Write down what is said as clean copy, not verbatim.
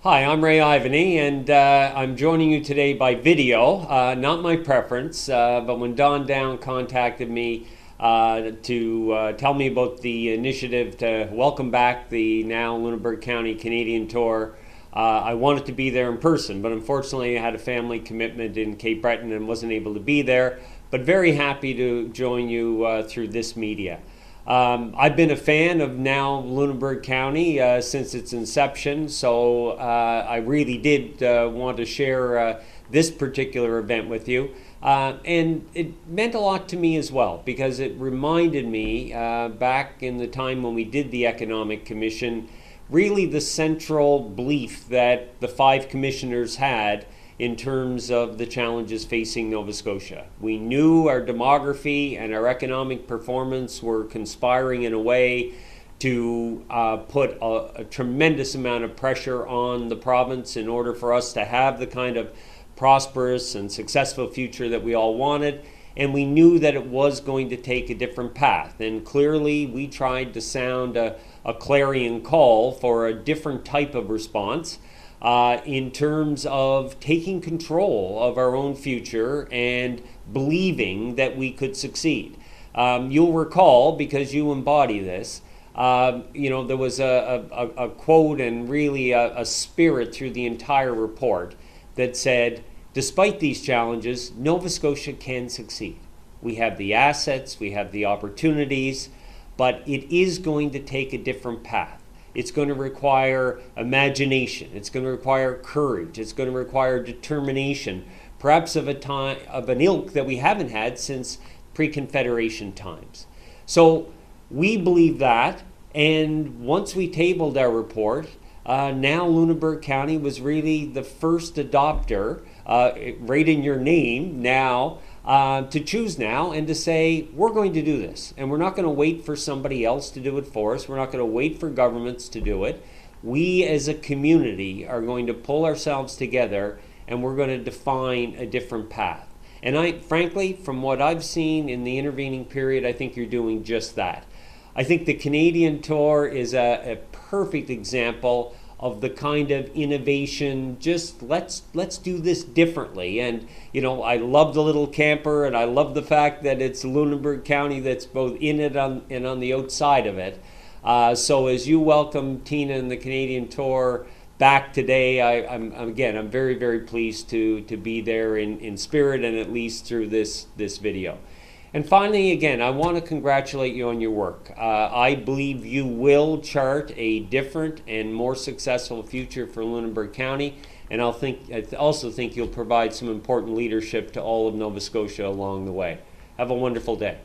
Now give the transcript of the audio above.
Hi, I'm Ivany, and I'm joining you today by video. Not my preference, but when Don Down contacted me to tell me about the initiative to welcome back the now Lunenburg County Canadian Tour, I wanted to be there in person, but unfortunately I had a family commitment in Cape Breton and wasn't able to be there, but very happy to join you through this media. I've been a fan of now Lunenburg County since its inception, so I really did want to share this particular event with you. And it meant a lot to me as well, because it reminded me back in the time when we did the Economic Commission, really the central belief that the 5 commissioners had in terms of the challenges facing Nova Scotia. We knew our demography and our economic performance were conspiring in a way to put a tremendous amount of pressure on the province in order for us to have the kind of prosperous and successful future that we all wanted. And we knew that it was going to take a different path. And clearly we tried to sound a clarion call for a different type of response in terms of taking control of our own future and believing that we could succeed. You'll recall, because you embody this, there was a quote and really a spirit through the entire report that said, despite these challenges, Nova Scotia can succeed. We have the assets, we have the opportunities, but it is going to take a different path. It's going to require imagination. It's going to require courage. It's going to require determination, perhaps of an ilk that we haven't had since pre-Confederation times. So we believe that, and once we tabled our report, now Lunenburg County was really the first adopter, right in your name now, to choose now and to say, we're going to do this. And we're not going to wait for somebody else to do it for us. We're not going to wait for governments to do it. We as a community are going to pull ourselves together and we're going to define a different path. And frankly, from what I've seen in the intervening period, I think you're doing just that. I think the Canadian Tour is a perfect example of the kind of innovation, just let's do this differently. And I love the little camper, and I love the fact that it's Lunenburg County that's both in it and on the outside of it. So as you welcome Tina and the Canadian Tour back today, I'm very, very pleased to be there in spirit and at least through this video. And finally, again, I want to congratulate you on your work. I believe you will chart a different and more successful future for Lunenburg County, and I also think you'll provide some important leadership to all of Nova Scotia along the way. Have a wonderful day.